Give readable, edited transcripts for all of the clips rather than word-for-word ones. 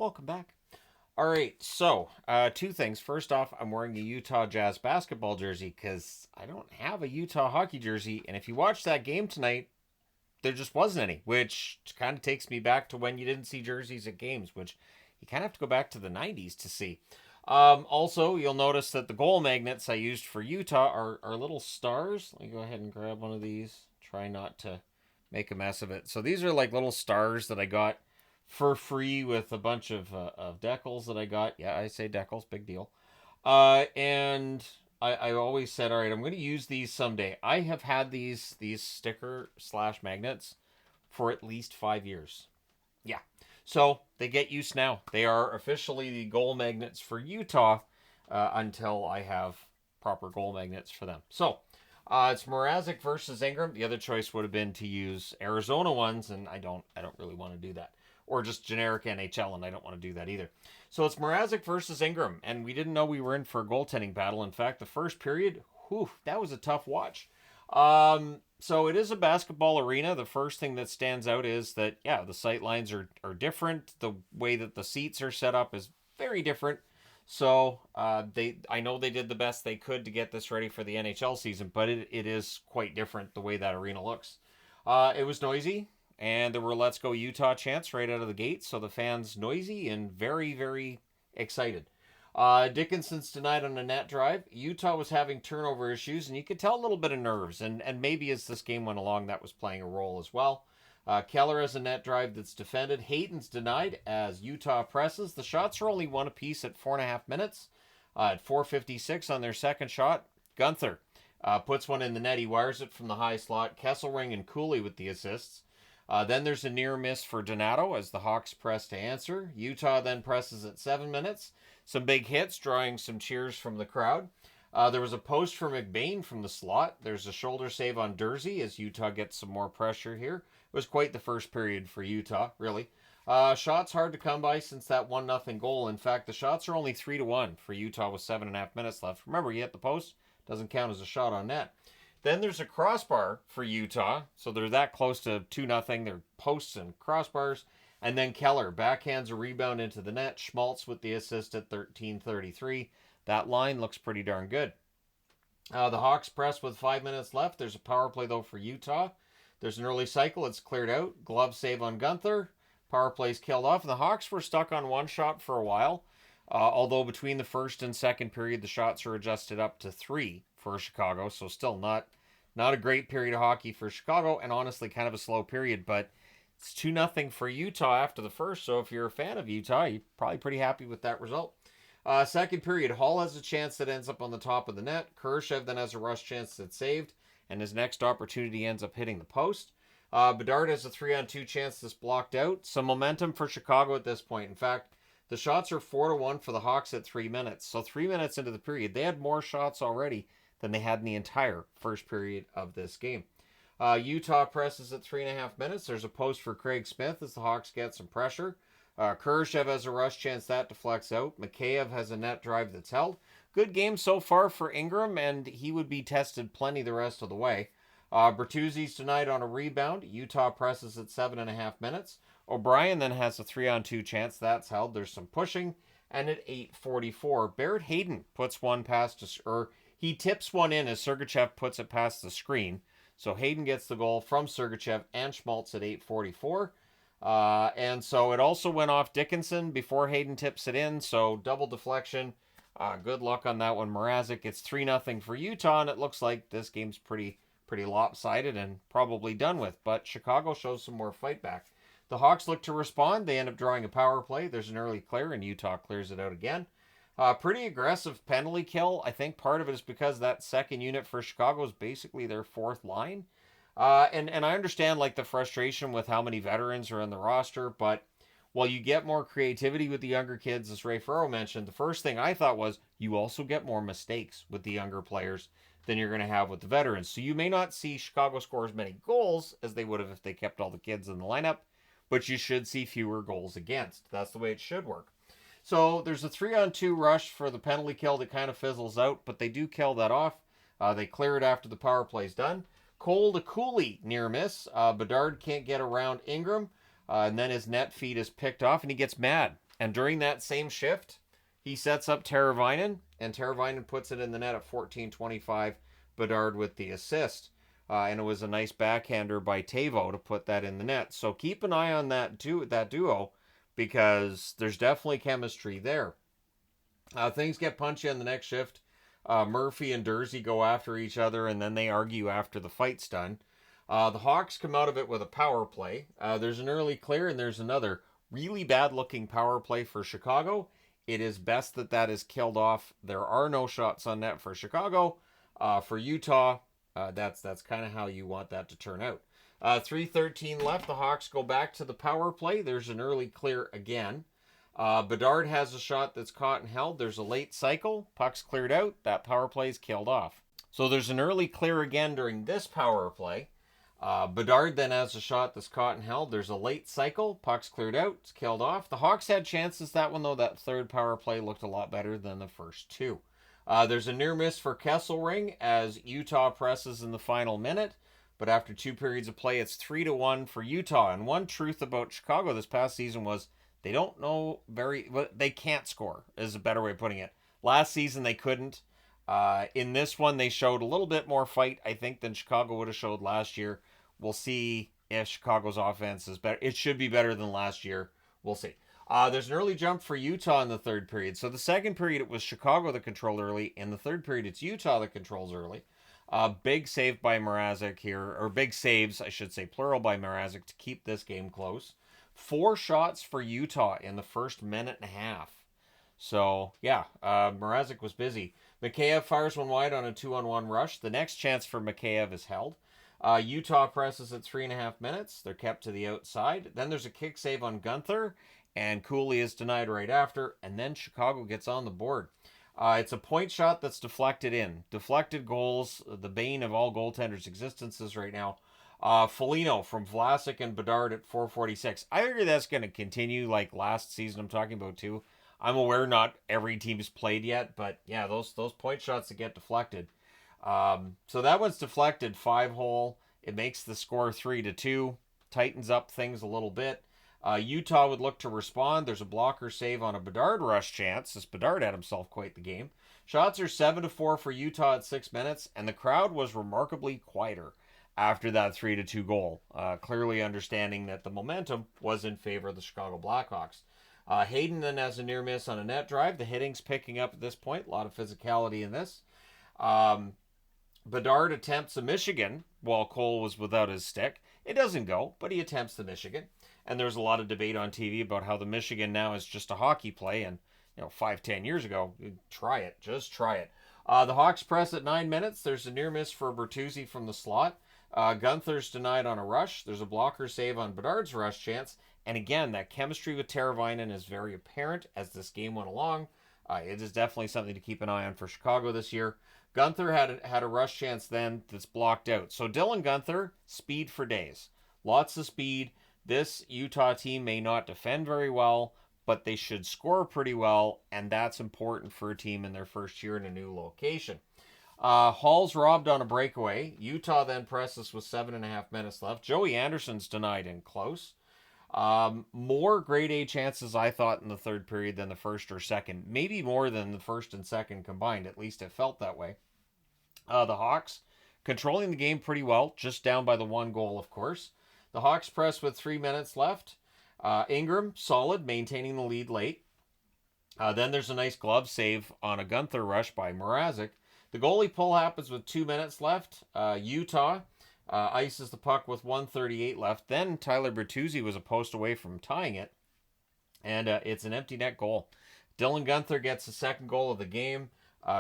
Welcome back. All right, so two things. First off, I'm wearing a Utah Jazz basketball jersey because I don't have a Utah hockey jersey. And if you watch that game tonight, there just wasn't any, which kind of takes me back to when you didn't see jerseys at games, which you kind of have to go back to the 90s to see. Also, you'll notice that the goal magnets I used for Utah are little stars. Let me go ahead and grab one of these. Try not to make a mess of it. So these are like little stars that I got for free with a bunch of decals that I got. Yeah, I say decals, big deal. And I always said, all right, I'm going to use these someday. I have had these sticker slash magnets for at least 5 years. Yeah. So they get used now. They are officially the goal magnets for Utah until I have proper goal magnets for them. So it's Mrazek versus Ingram. The other choice would have been to use Arizona ones, and I don't really want to do that. Or just generic NHL, and I don't want to do that either. So it's Mrazek versus Ingram, and we didn't know we were in for a goaltending battle. In fact, the first period, that was a tough watch. So it is a basketball arena. The first thing that stands out is that, yeah, the sight lines are different. The way that the seats are set up is very different. So I know they did the best they could to get this ready for the NHL season, but it is quite different the way that arena looks. It was noisy, and there were "Let's Go Utah" chants right out of the gate, so the fans noisy and very, very excited. Dickinson's denied on a net drive. Utah was having turnover issues, and you could tell a little bit of nerves. And maybe as this game went along, that was playing a role as well. Keller has a net drive that's defended. Hayden's denied as Utah presses. The shots are only one apiece at 4.5 minutes. At 4:56 on their second shot, Gunther puts one in the net. He wires it from the high slot. Kesselring and Cooley with the assists. Then there's a near miss for Donato as the Hawks press to answer. Utah then presses at 7 minutes. Some big hits, drawing some cheers from the crowd. There was a post for McBain from the slot. There's a shoulder save on Dursey as Utah gets some more pressure here. It was quite the first period for Utah, really. Shots hard to come by since that 1-0 goal. In fact, the shots are only 3-1 for Utah with 7.5 minutes left. Remember, you hit the post, doesn't count as a shot on net. Then there's a crossbar for Utah, so they're that close to 2-0. They're posts and crossbars. And then Keller backhands a rebound into the net. Schmaltz with the assist at 13:33. That line looks pretty darn good. The Hawks press with 5 minutes left. There's a power play, though, for Utah. There's an early cycle. It's cleared out. Glove save on Gunther. Power play's killed off. And the Hawks were stuck on one shot for a while. Although between the first and second period, the shots are adjusted up to 3 for Chicago. So still not a great period of hockey for Chicago. And honestly, kind of a slow period. But it's 2-0 for Utah after the first, so if you're a fan of Utah, you're probably pretty happy with that result. Second period, Hall has a chance that ends up on the top of the net. Kurashev then has a rush chance that's saved, and his next opportunity ends up hitting the post. Bedard has a 3-on-2 chance that's blocked out. Some momentum for Chicago at this point. In fact, the shots are 4-1 for the Hawks at 3 minutes. So 3 minutes into the period, they had more shots already than they had in the entire first period of this game. Utah presses at 3.5 minutes. There's a post for Craig Smith as the Hawks get some pressure. Kurashev has a rush chance that deflects out. Mikheyev has a net drive that's held. Good game so far for Ingram, and he would be tested plenty the rest of the way. Bertuzzi's denied on a rebound. Utah presses at 7.5 minutes. O'Brien then has a 3-on-2 chance that's held. There's some pushing, and at 8:44, Barrett Hayden puts one past, he tips one in as Sergachev puts it past the screen. So Hayden gets the goal from Sergachev and Schmaltz at 8:44. And so it also went off Dickinson before Hayden tips it in. So double deflection. Good luck on that one, Mrazek. It's 3-0 for Utah, and it looks like this game's pretty lopsided and probably done with. But Chicago shows some more fight back. The Hawks look to respond. They end up drawing a power play. There's an early clear, and Utah clears it out again. Pretty aggressive penalty kill. I think part of it is because that second unit for Chicago is basically their fourth line. And I understand like the frustration with how many veterans are in the roster, but while you get more creativity with the younger kids, as Ray Ferro mentioned, the first thing I thought was you also get more mistakes with the younger players than you're going to have with the veterans. So you may not see Chicago score as many goals as they would have if they kept all the kids in the lineup, but you should see fewer goals against. That's the way it should work. So there's a 3-on-2 rush for the penalty kill that kind of fizzles out, but they do kill that off. They clear it after the power play's done. Cole to Cooley near miss. Bedard can't get around Ingram, and then his net feed is picked off, and he gets mad And during that same shift, he sets up Teravainen, and Teravainen puts it in the net at 14:25. Bedard with the assist. And it was a nice backhander by Tavo to put that in the net. So keep an eye on that duo, because there's definitely chemistry there. Things get punchy on the next shift. Murphy and Dursey go after each other, and then they argue after the fight's done. The Hawks come out of it with a power play. There's an early clear, and there's another really bad-looking power play for Chicago. It is best that is killed off. There are no shots on net for Chicago. For Utah, that's kind of how you want that to turn out. 3:13 left. The Hawks go back to the power play. There's an early clear again. Bedard has a shot that's caught and held. There's a late cycle. Puck's cleared out. That power play is killed off. So there's an early clear again during this power play. Bedard then has a shot that's caught and held. There's a late cycle. Puck's cleared out. It's killed off. The Hawks had chances that one, though. That third power play looked a lot better than the first two. There's a near miss for Kesselring as Utah presses in the final minute. But after 2 periods of play, it's 3-1 for Utah. And one truth about Chicago this past season was they don't know they can't score, is a better way of putting it. Last season, they couldn't. In this one, they showed a little bit more fight, I think, than Chicago would have showed last year. We'll see if Chicago's offense is better. It should be better than last year. We'll see. There's an early jump for Utah in the third period. So the second period, it was Chicago that controlled early. In the third period, it's Utah that controls early. Big save by Mrazek here, or big saves, I should say, plural, by Mrazek to keep this game close. 4 shots for Utah in the first minute and a half. So, yeah, Mrazek was busy. Mikheyev fires one wide on a 2-on-1 rush. The next chance for Mikheyev is held. Utah presses at 3.5 minutes. They're kept to the outside. Then there's a kick save on Gunther, and Cooley is denied right after. And then Chicago gets on the board. It's a point shot that's deflected in. Deflected goals, the bane of all goaltenders' existences right now. Foligno from Vlasic and Bedard at 4:46. I figure that's going to continue like last season I'm talking about too. I'm aware not every team's played yet, but yeah, those point shots that get deflected. So that one's deflected, 5-hole. It makes the score 3-2. Tightens up things a little bit. Utah would look to respond. There's a blocker save on a Bedard rush chance, as Bedard had himself quite the game. Shots are 7-4 for Utah at 6 minutes, and the crowd was remarkably quieter after that 3-2 goal, clearly understanding that the momentum was in favor of the Chicago Blackhawks. Hayden then has a near miss on a net drive. The hitting's picking up at this point. A lot of physicality in this. Bedard attempts a Michigan while Cole was without his stick. It doesn't go, but he attempts the Michigan. And there's a lot of debate on TV about how the Michigan now is just a hockey play. And, 5-10 years ago, try it. Just try it. The Hawks press at 9 minutes. There's a near miss for Bertuzzi from the slot. Gunther's denied on a rush. There's a blocker save on Bedard's rush chance. And again, that chemistry with Teravainen is very apparent as this game went along. It is definitely something to keep an eye on for Chicago this year. Gunther had a rush chance then that's blocked out. So Dylan Gunther, speed for days. Lots of speed. This Utah team may not defend very well, but they should score pretty well, and that's important for a team in their first year in a new location. Hall's robbed on a breakaway. Utah then presses with 7.5 minutes left. Joey Anderson's denied in close. More grade A chances, I thought, in the third period than the first or second. Maybe more than the first and second combined. At least it felt that way. The Hawks controlling the game pretty well, just down by the 1 goal, of course. The Hawks press with 3 minutes left. Ingram, solid, maintaining the lead late. Then there's a nice glove save on a Gunther rush by Mrazek. The goalie pull happens with 2 minutes left. Utah ices the puck with 1:38 left. Then Tyler Bertuzzi was a post away from tying it. And it's an empty net goal. Dylan Gunther gets the second goal of the game.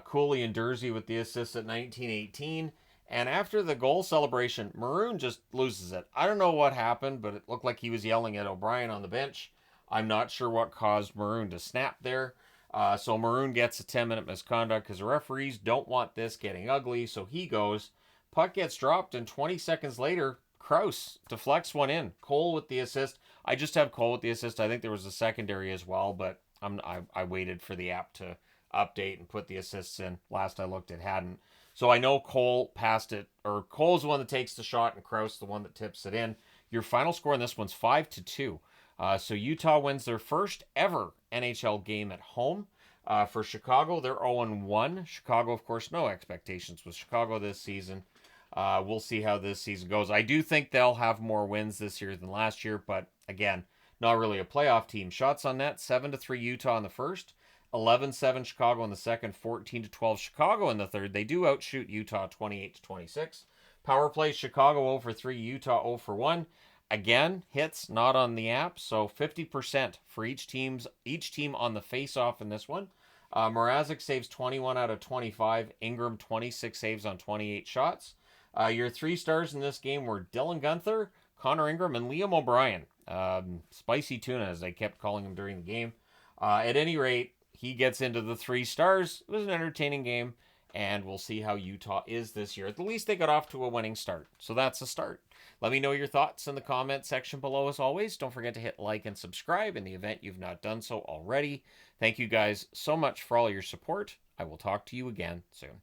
Cooley and Dursey with the assist at 19:18. And after the goal celebration, Maroon just loses it. I don't know what happened, but it looked like he was yelling at O'Brien on the bench. I'm not sure what caused Maroon to snap there. So Maroon gets a 10-minute misconduct because the referees don't want this getting ugly, so he goes. Puck gets dropped, and 20 seconds later, Krause deflects one in. Cole with the assist. I just have Cole with the assist. I think there was a secondary as well, but I waited for the app to update and put the assists in. Last I looked, it hadn't. So I know Cole passed it, or Cole's the one that takes the shot, and Krause the one that tips it in. Your final score in this one's 5-2. So Utah wins their first ever NHL game at home. For Chicago, they're 0-1. Chicago, of course, no expectations with Chicago this season. We'll see how this season goes. I do think they'll have more wins this year than last year, but again, not really a playoff team. Shots on net, 7-3 Utah in the first, 11-7 Chicago in the second, 14-12 Chicago in the third. They do outshoot Utah 28-26. Power play, Chicago 0-3, Utah 0-1. Again, hits not on the app, so 50% for each team on the face-off in this one. Mrazek saves 21 out of 25. Ingram 26 saves on 28 shots. Your 3 stars in this game were Dylan Guenther, Connor Ingram, and Liam O'Brien. Spicy tuna, as I kept calling him during the game. At any rate, he gets into the 3 stars. It was an entertaining game, and we'll see how Utah is this year. At the least, they got off to a winning start, so that's a start. Let me know your thoughts in the comment section below as always. Don't forget to hit like and subscribe in the event you've not done so already. Thank you guys so much for all your support. I will talk to you again soon.